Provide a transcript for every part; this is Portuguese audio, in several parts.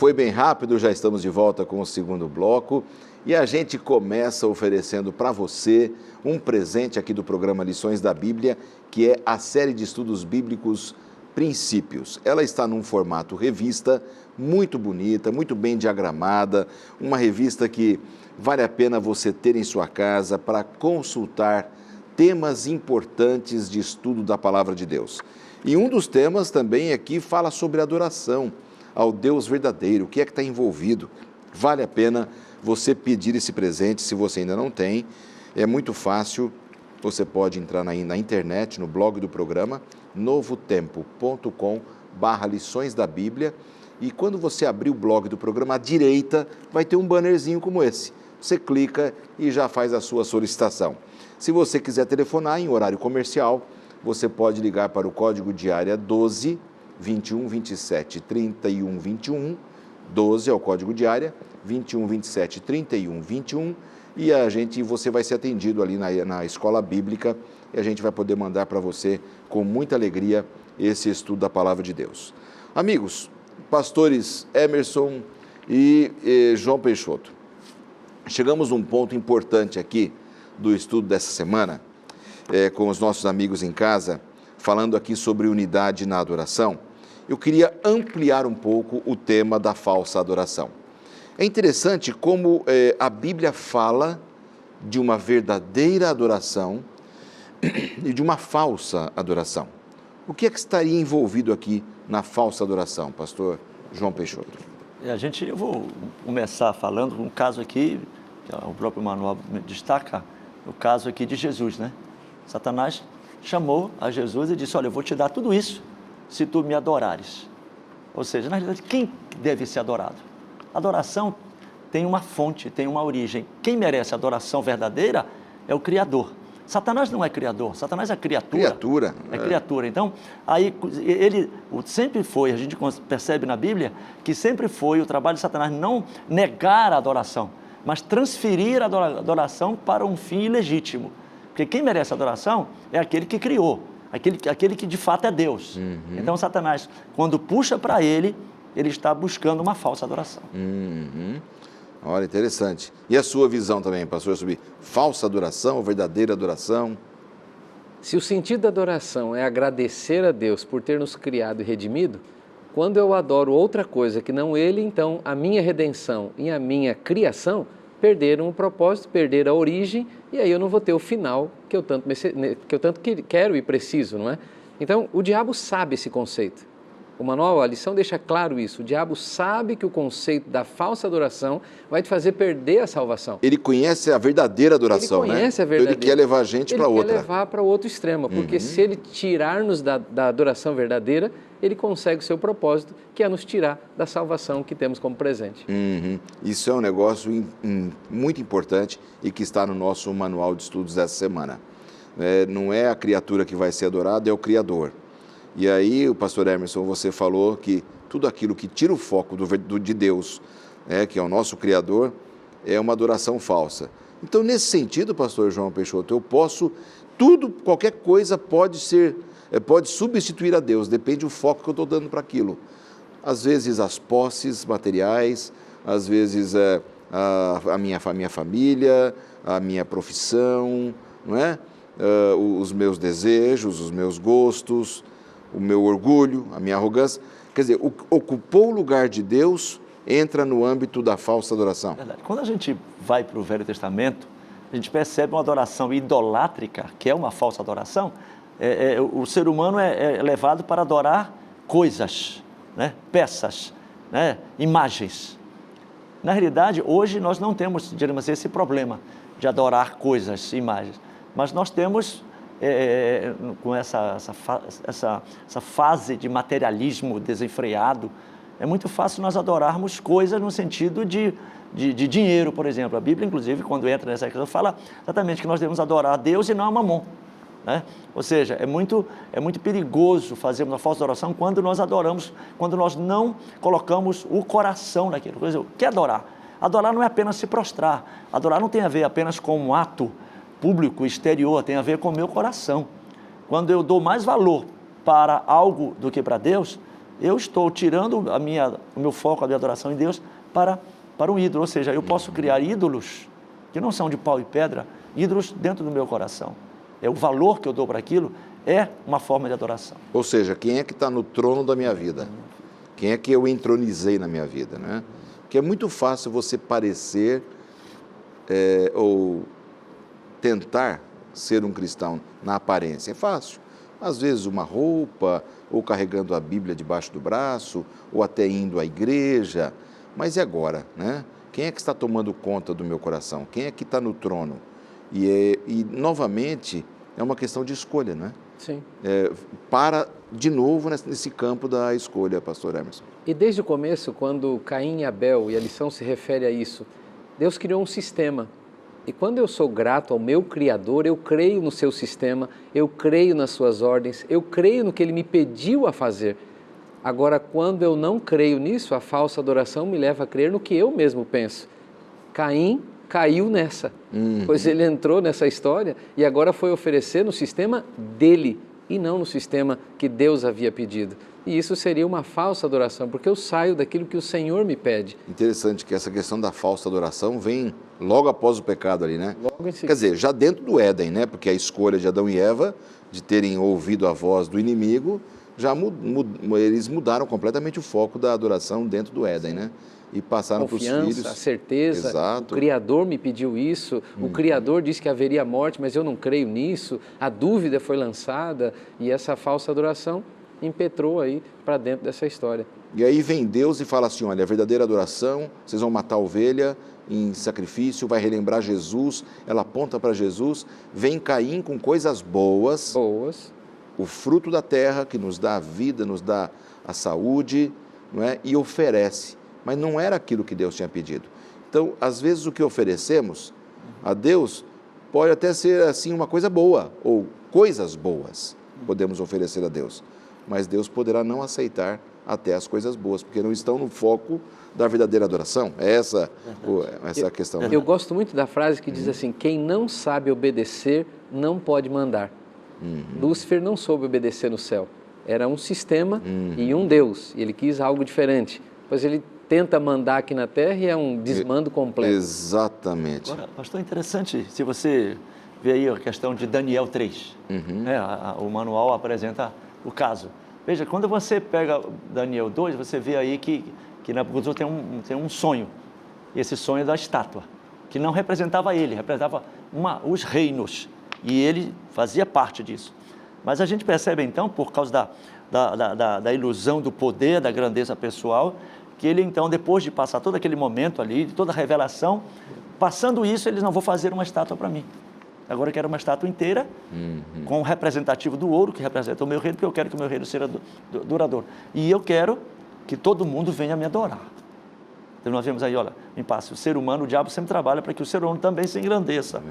Foi bem rápido, já estamos de volta com o segundo bloco e a gente começa oferecendo para você um presente aqui do programa Lições da Bíblia, que é a série de estudos bíblicos Princípios. Ela está num formato revista, muito bonita, muito bem diagramada, uma revista que vale a pena você ter em sua casa para consultar temas importantes de estudo da Palavra de Deus. E um dos temas também aqui fala sobre adoração ao Deus verdadeiro, o que é que está envolvido. Vale a pena você pedir esse presente, se você ainda não tem. É muito fácil, você pode entrar na internet, no blog do programa, novotempo.com/lições da Bíblia, e quando você abrir o blog do programa, à direita vai ter um bannerzinho como esse. Você clica e já faz a sua solicitação. Se você quiser telefonar em horário comercial, você pode ligar para o código de área 12 21 27 31 21, 12 é o código de área, 21 27 31 21, e você vai ser atendido ali na escola bíblica, e a gente vai poder mandar para você com muita alegria esse estudo da Palavra de Deus. Amigos, pastores Emerson e João Peixoto, chegamos a um ponto importante aqui do estudo dessa semana, com os nossos amigos em casa, falando aqui sobre unidade na adoração. Eu queria ampliar um pouco o tema da falsa adoração. É interessante como a Bíblia fala de uma verdadeira adoração e de uma falsa adoração. O que é que estaria envolvido aqui na falsa adoração, pastor João Peixoto? Eu vou começar falando um caso aqui, que o próprio manual destaca, o caso aqui de Jesus, né? Satanás chamou a Jesus e disse: olha, eu vou te dar tudo isso se tu me adorares. Ou seja, na realidade, quem deve ser adorado? A adoração tem uma fonte, tem uma origem. Quem merece a adoração verdadeira é o Criador. Satanás não é Criador, Satanás é criatura. É criatura. Então, aí ele sempre foi, a gente percebe na Bíblia, que sempre foi o trabalho de Satanás não negar a adoração, mas transferir a adoração para um fim ilegítimo. Porque quem merece adoração é aquele que criou, aquele que de fato é Deus. Uhum. Então, Satanás, quando puxa para ele está buscando uma falsa adoração. Uhum. Olha, interessante. E a sua visão também, pastor, sobre falsa adoração ou verdadeira adoração? Se o sentido da adoração é agradecer a Deus por ter nos criado e redimido, quando eu adoro outra coisa que não Ele, então a minha redenção e a minha criação perderam o propósito, perderam a origem, e aí eu não vou ter o final que eu tanto quero e preciso, não é? Então, o diabo sabe esse conceito. O manual, a lição deixa claro isso. O diabo sabe que o conceito da falsa adoração vai te fazer perder a salvação. Ele conhece a verdadeira adoração, ele conhece, né? A verdadeira. Então ele quer levar a gente para outra. Ele quer levar para o outro extremo, porque se ele tirar-nos da adoração verdadeira, ele consegue o seu propósito, que é nos tirar da salvação que temos como presente. Uhum. Isso é um negócio muito importante e que está no nosso manual de estudos dessa semana. Não é a criatura que vai ser adorada, é o Criador. E aí, o pastor Emerson, você falou que tudo aquilo que tira o foco de Deus, que é o nosso Criador, é uma adoração falsa. Então, nesse sentido, pastor João Peixoto, qualquer coisa pode substituir a Deus, depende do foco que eu estou dando para aquilo. Às vezes as posses materiais, às vezes a minha família, a minha profissão, não é? Os meus desejos, os meus gostos, o meu orgulho, a minha arrogância. Quer dizer, ocupou o lugar de Deus, entra no âmbito da falsa adoração. Verdade. Quando a gente vai para o Velho Testamento, a gente percebe uma adoração idolátrica, que é uma falsa adoração. O ser humano é levado para adorar coisas, né? Peças, né? Imagens. Na realidade, hoje nós não temos, digamos assim, esse problema de adorar coisas, imagens, mas nós temos, com essa fase de materialismo desenfreado, é muito fácil nós adorarmos coisas no sentido de dinheiro, por exemplo. A Bíblia, inclusive, quando entra nessa questão, fala exatamente que nós devemos adorar a Deus e não a Mamon, né? Ou seja, é muito perigoso fazermos uma falsa adoração quando nós adoramos, quando nós não colocamos o coração naquilo. Por exemplo, o que é adorar? Adorar não é apenas se prostrar. Adorar não tem a ver apenas com um ato público, exterior, tem a ver com o meu coração. Quando eu dou mais valor para algo do que para Deus, eu estou tirando o meu foco, a minha adoração em Deus para um ídolo. Ou seja, eu posso criar ídolos que não são de pau e pedra, ídolos dentro do meu coração. O valor que eu dou para aquilo é uma forma de adoração. Ou seja, quem é que está no trono da minha vida? Quem é que eu entronizei na minha vida, né? Porque é muito fácil você parecer ou tentar ser um cristão na aparência. É fácil. Às vezes uma roupa, ou carregando a Bíblia debaixo do braço, ou até indo à igreja. Mas e agora, né? Quem é que está tomando conta do meu coração? Quem é que está no trono? E novamente, é uma questão de escolha, né? Sim. Para, de novo, nesse campo da escolha, pastor Emerson. E desde o começo, quando Caim e Abel, e a lição se refere a isso, Deus criou um sistema. E quando eu sou grato ao meu Criador, eu creio no seu sistema, eu creio nas suas ordens, eu creio no que ele me pediu a fazer. Agora, quando eu não creio nisso, a falsa adoração me leva a crer no que eu mesmo penso. Caim caiu nessa, pois ele entrou nessa história e agora foi oferecer no sistema dele e não no sistema que Deus havia pedido. E isso seria uma falsa adoração, porque eu saio daquilo que o Senhor me pede. Interessante que essa questão da falsa adoração vem logo após o pecado ali, né? Logo em seguida. Quer dizer, já dentro do Éden, né? Porque a escolha de Adão e Eva, de terem ouvido a voz do inimigo, já eles mudaram completamente o foco da adoração dentro do Éden, né? E passaram para os filhos. Confiança, a certeza, Exato. O Criador me pediu isso, o Criador disse que haveria morte, mas eu não creio nisso, a dúvida foi lançada e essa falsa adoração impetrou aí para dentro dessa história. E aí vem Deus e fala assim, olha, a verdadeira adoração, vocês vão matar a ovelha em sacrifício, vai relembrar Jesus, ela aponta para Jesus, vem Caim com coisas boas, o fruto da terra que nos dá a vida, nos dá a saúde, não é? E oferece. Mas não era aquilo que Deus tinha pedido. Então, às vezes o que oferecemos a Deus pode até ser assim uma coisa boa, ou coisas boas podemos oferecer a Deus. Mas Deus poderá não aceitar até as coisas boas, porque não estão no foco da verdadeira adoração. É essa a questão. Eu gosto muito da frase que diz assim, quem não sabe obedecer, não pode mandar. Lúcifer não soube obedecer no céu. Era um sistema e um Deus, e ele quis algo diferente. Pois ele tenta mandar aqui na Terra e é um desmando completo. Exatamente. Agora, pastor, interessante, se você vê aí a questão de Daniel 3, o manual apresenta o caso. Veja, quando você pega Daniel 2, você vê aí que Nabucodonosor tem um sonho, e esse sonho é da estátua, que não representava ele, representava os reinos, e ele fazia parte disso. Mas a gente percebe então, por causa da ilusão do poder, da grandeza pessoal, que ele então, depois de passar todo aquele momento ali, de toda a revelação, passando isso, eles não vão fazer uma estátua para mim. Agora eu quero uma estátua inteira, com o representativo do ouro, que representa o meu reino, porque eu quero que o meu reino seja duradouro. E eu quero que todo mundo venha me adorar. Então nós vemos aí, olha, em passe, o ser humano, o diabo sempre trabalha para que o ser humano também se engrandeça.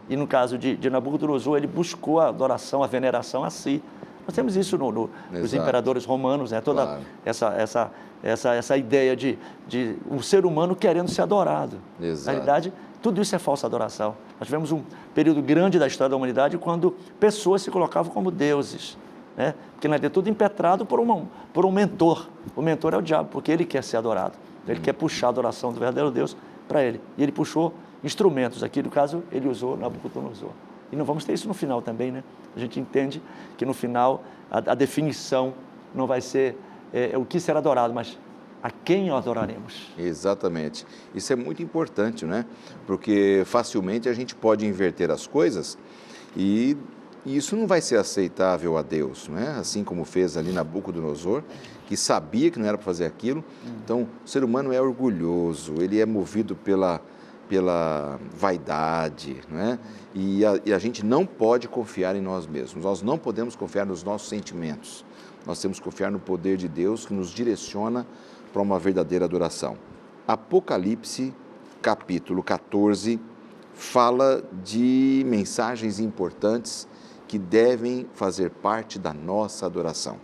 E no caso de Nabucodonosor, ele buscou a adoração, a veneração a si. Nós temos isso nos imperadores romanos, né? Toda essa ideia de o ser humano querendo ser adorado. Exato. Na realidade, tudo isso é falsa adoração. Nós tivemos um período grande da história da humanidade quando pessoas se colocavam como deuses, né? Porque na verdade é tudo impetrado por um mentor. O mentor é o diabo, porque ele quer ser adorado. Ele quer puxar a adoração do verdadeiro Deus para ele. E ele puxou instrumentos. Aqui, no caso, ele usou Nabucodonosor. E não vamos ter isso no final também, né? A gente entende que no final a definição não vai ser o que será adorado, mas a quem adoraremos. Exatamente. Isso é muito importante, né? Porque facilmente a gente pode inverter as coisas e isso não vai ser aceitável a Deus, não é? Assim como fez ali Nabucodonosor, que sabia que não era para fazer aquilo. Então, o ser humano é orgulhoso, ele é movido pela vaidade, não é? E a gente não pode confiar em nós mesmos, nós não podemos confiar nos nossos sentimentos, nós temos que confiar no poder de Deus que nos direciona para uma verdadeira adoração. Apocalipse, capítulo 14, fala de mensagens importantes que devem fazer parte da nossa adoração.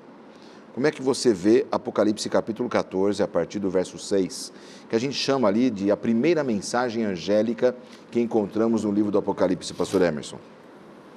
Como é que você vê Apocalipse capítulo 14, a partir do verso 6, que a gente chama ali de a primeira mensagem angélica que encontramos no livro do Apocalipse, pastor Emerson?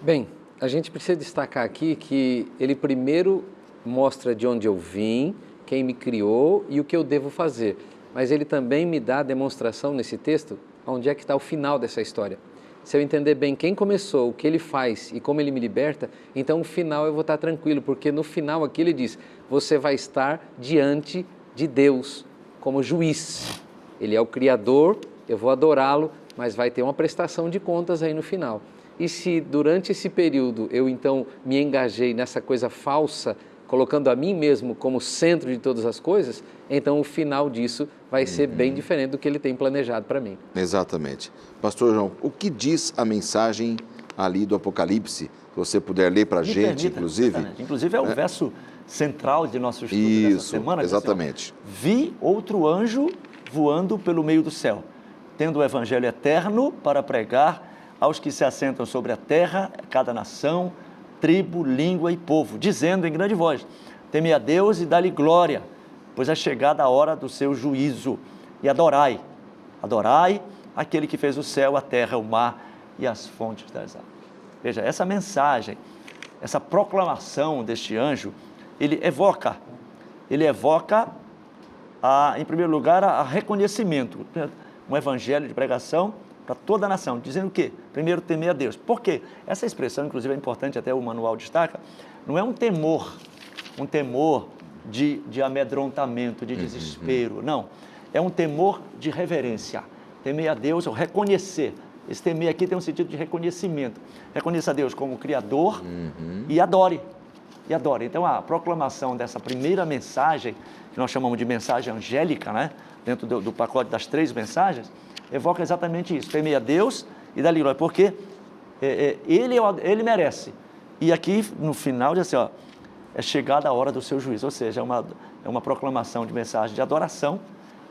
Bem, a gente precisa destacar aqui que ele primeiro mostra de onde eu vim, quem me criou e o que eu devo fazer. Mas ele também me dá a demonstração nesse texto onde é que está o final dessa história. Se eu entender bem quem começou, o que ele faz e como ele me liberta, então no final eu vou estar tranquilo, porque no final aqui ele diz, você vai estar diante de Deus como juiz. Ele é o Criador, eu vou adorá-lo, mas vai ter uma prestação de contas aí no final. E se durante esse período eu então me engajei nessa coisa falsa, colocando a mim mesmo como centro de todas as coisas, então o final disso vai ser bem diferente do que ele tem planejado para mim. Exatamente. Pastor João, o que diz a mensagem ali do Apocalipse? Se você puder ler para a gente, inclusive. Exatamente. Inclusive é o verso central de nosso estudo Isso, dessa semana. exatamente. Assim, vi outro anjo voando pelo meio do céu, tendo o evangelho eterno para pregar aos que se assentam sobre a terra, cada nação, tribo, língua e povo, dizendo em grande voz, temei a Deus e dá-lhe glória, pois é chegada a hora do seu juízo, e adorai aquele que fez o céu, a terra, o mar e as fontes das águas. Veja, essa mensagem, essa proclamação deste anjo, ele evoca, em primeiro lugar, a reconhecimento, um evangelho de pregação para toda a nação, dizendo o quê? Primeiro, temer a Deus. Por quê? Essa expressão, inclusive, é importante, até o manual destaca, não é um temor de amedrontamento, de desespero, não. É um temor de reverência. Temer a Deus, ou reconhecer. Esse temer aqui tem um sentido de reconhecimento. Reconheça a Deus como Criador e adore. Então, a proclamação dessa primeira mensagem, que nós chamamos de mensagem angélica, né? Dentro do pacote das 3 mensagens, evoca exatamente isso, temer a Deus e dar-lhe glória, porque ele merece. E aqui, no final, diz assim, ó, é chegada a hora do seu juízo, ou seja, é uma proclamação de mensagem de adoração,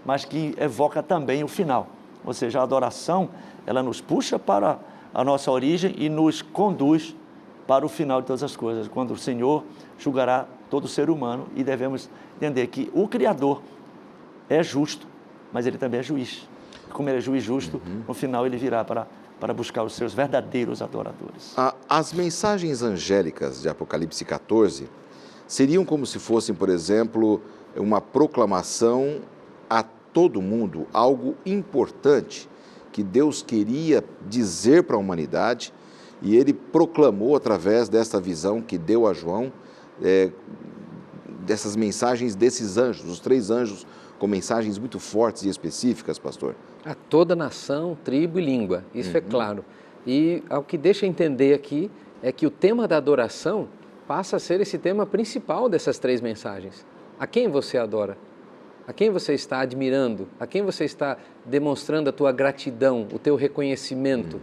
mas que evoca também o final. Ou seja, a adoração, ela nos puxa para a nossa origem e nos conduz para o final de todas as coisas, quando o Senhor julgará todo ser humano, e devemos entender que o Criador é justo, mas ele também é juiz. Como ele é juiz justo, no final ele virá para buscar os seus verdadeiros adoradores. As mensagens angélicas de Apocalipse 14 seriam como se fossem, por exemplo, uma proclamação a todo mundo, algo importante que Deus queria dizer para a humanidade, e ele proclamou através dessa visão que deu a João, dessas mensagens desses anjos, os 3 anjos, com mensagens muito fortes e específicas, pastor. A toda nação, tribo e língua, isso é claro. E o que deixa entender aqui é que o tema da adoração passa a ser esse tema principal dessas 3 mensagens. A quem você adora? A quem você está admirando? A quem você está demonstrando a tua gratidão, o teu reconhecimento?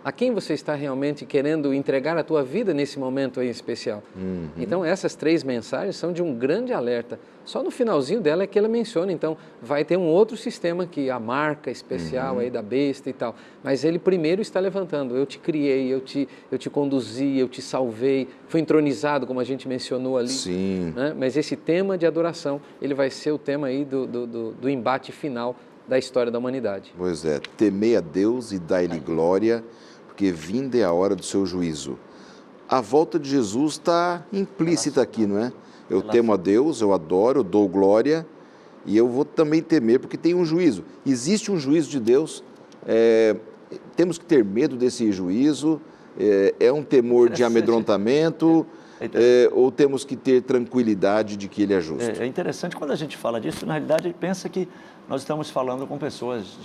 A quem você está realmente querendo entregar a tua vida nesse momento aí especial? Então, essas 3 mensagens são de um grande alerta. Só no finalzinho dela é que ela menciona, então, vai ter um outro sistema aqui, a marca especial aí da besta e tal. Mas ele primeiro está levantando, eu te criei, eu te conduzi, eu te salvei, fui entronizado, como a gente mencionou ali. Sim. Né? Mas esse tema de adoração, ele vai ser o tema aí do embate final da história da humanidade. Pois é, temei a Deus e dai-lhe glória, porque vinda é a hora do seu juízo. A volta de Jesus está implícita aqui, não é? Eu temo a Deus, eu adoro, eu dou glória, e eu vou também temer, porque tem um juízo. Existe um juízo de Deus, temos que ter medo desse juízo, é um temor de amedrontamento, ou temos que ter tranquilidade de que ele é justo? É interessante, quando a gente fala disso, na realidade, ele pensa que nós estamos falando com pessoas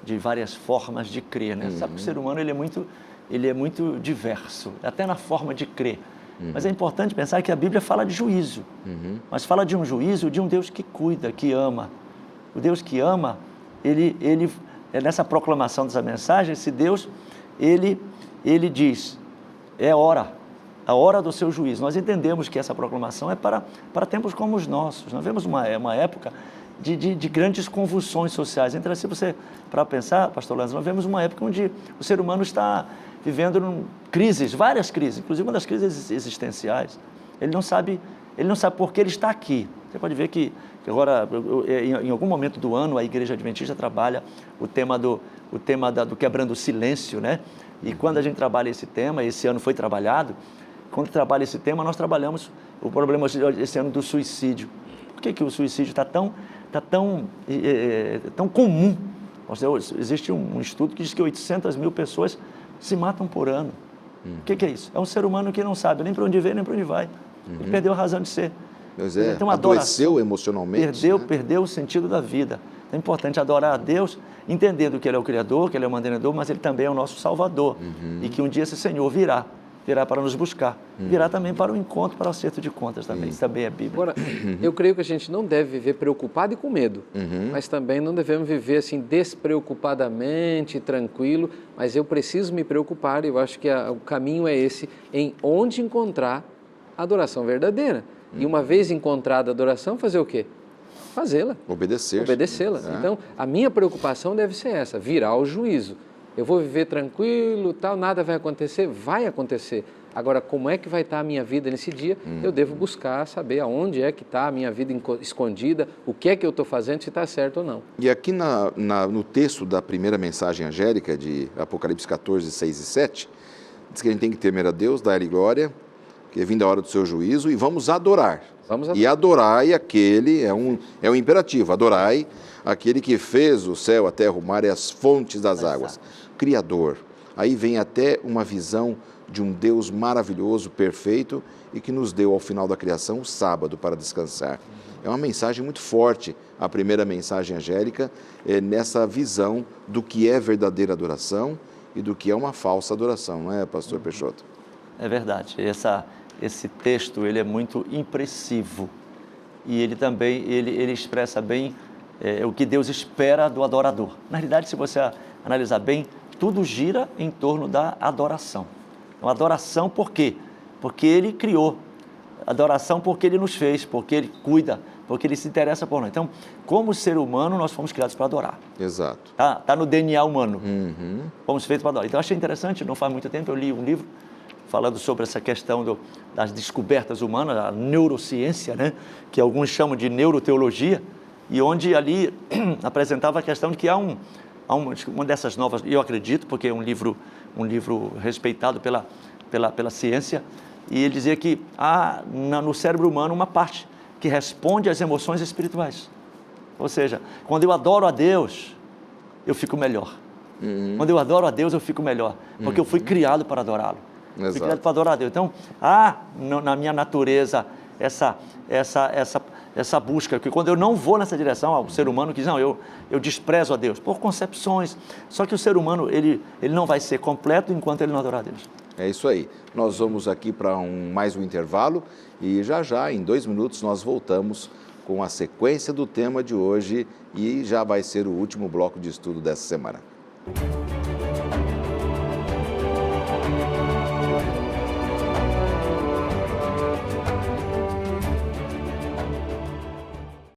de várias formas de crer, né? Sabe que o ser humano ele é muito diverso, até na forma de crer. Mas é importante pensar que a Bíblia fala de juízo, mas fala de um juízo de um Deus que cuida, que ama. O Deus que ama, nessa proclamação dessa mensagem, esse Deus, ele diz, é a hora do seu juízo. Nós entendemos que essa proclamação é para tempos como os nossos. Nós vemos uma época de grandes convulsões sociais. Então, se você, para pensar, pastor Lanza, nós vemos uma época onde o ser humano está vivendo crises, várias crises, inclusive uma das crises existenciais. Ele não sabe por que ele está aqui. Você pode ver que agora, em algum momento do ano, a Igreja Adventista trabalha o tema do quebrando o silêncio, né? E quando a gente trabalha esse tema, esse ano foi trabalhado, quando trabalha esse tema, nós trabalhamos o problema esse ano do suicídio. Por que o suicídio está tão comum? Existe um estudo que diz que 800 mil pessoas se matam por ano. O que é isso? É um ser humano que não sabe nem para onde vem, nem para onde vai. Ele perdeu a razão de ser. Pois Então, adoeceu emocionalmente. Perdeu o sentido da vida. É importante adorar a Deus, entendendo que Ele é o Criador, que Ele é o mantenedor, mas Ele também é o nosso Salvador. E que um dia esse Senhor virá para nos buscar. Virá também para o encontro, para o acerto de contas também. Isso também é Bíblia. Agora, eu creio que a gente não deve viver preocupado e com medo, mas também não devemos viver assim despreocupadamente, tranquilo, mas eu preciso me preocupar e eu acho que o caminho é esse, em onde encontrar a adoração verdadeira. E uma vez encontrada a adoração, fazer o quê? Fazê-la. Obedecê-la. Então, a minha preocupação deve ser essa, virar o juízo. Eu vou viver tranquilo, tal, nada vai acontecer? Vai acontecer. Agora, como é que vai estar a minha vida nesse dia? Eu devo buscar saber aonde é que está a minha vida escondida, o que é que eu estou fazendo, se está certo ou não. E aqui no texto da primeira mensagem angélica, de Apocalipse 14, 6 e 7, diz que a gente tem que temer a Deus, dar-lhe glória, que é vinda a hora do seu juízo, e vamos adorar. E adorai aquele, é um imperativo, adorai aquele que fez o céu, a terra, o mar e as fontes das águas. Criador. Aí vem até uma visão de um Deus maravilhoso, perfeito, e que nos deu ao final da criação o sábado para descansar. É uma mensagem muito forte, a primeira mensagem angélica, nessa visão do que é verdadeira adoração e do que é uma falsa adoração, não é, pastor Peixoto? É verdade. Esse texto ele é muito impressivo e ele também ele expressa bem o que Deus espera do adorador. Na realidade, se você analisar bem, tudo gira em torno da adoração. Então, adoração por quê? Porque Ele criou. Adoração porque Ele nos fez, porque Ele cuida, porque Ele se interessa por nós. Então, como ser humano, nós fomos criados para adorar. Exato. Tá no DNA humano. Fomos feitos para adorar. Então, eu achei interessante, não faz muito tempo, eu li um livro falando sobre essa questão das descobertas humanas, a neurociência, né? Que alguns chamam de neuroteologia, e onde ali apresentava a questão de que há uma dessas novas, e eu acredito, porque é um livro respeitado pela ciência, e ele dizia que há no cérebro humano uma parte que responde às emoções espirituais. Ou seja, quando eu adoro a Deus, eu fico melhor. Quando eu adoro a Deus, eu fico melhor, porque eu fui criado para adorá-lo. Fui criado para adorar a Deus. Então, na minha natureza, essa busca, que quando eu não vou nessa direção, ao ser humano que diz, não, eu desprezo a Deus, por concepções, só que o ser humano, ele não vai ser completo enquanto ele não adorar a Deus. É isso aí. Nós vamos aqui para mais um intervalo e já, em 2 minutos, nós voltamos com a sequência do tema de hoje e já vai ser o último bloco de estudo dessa semana.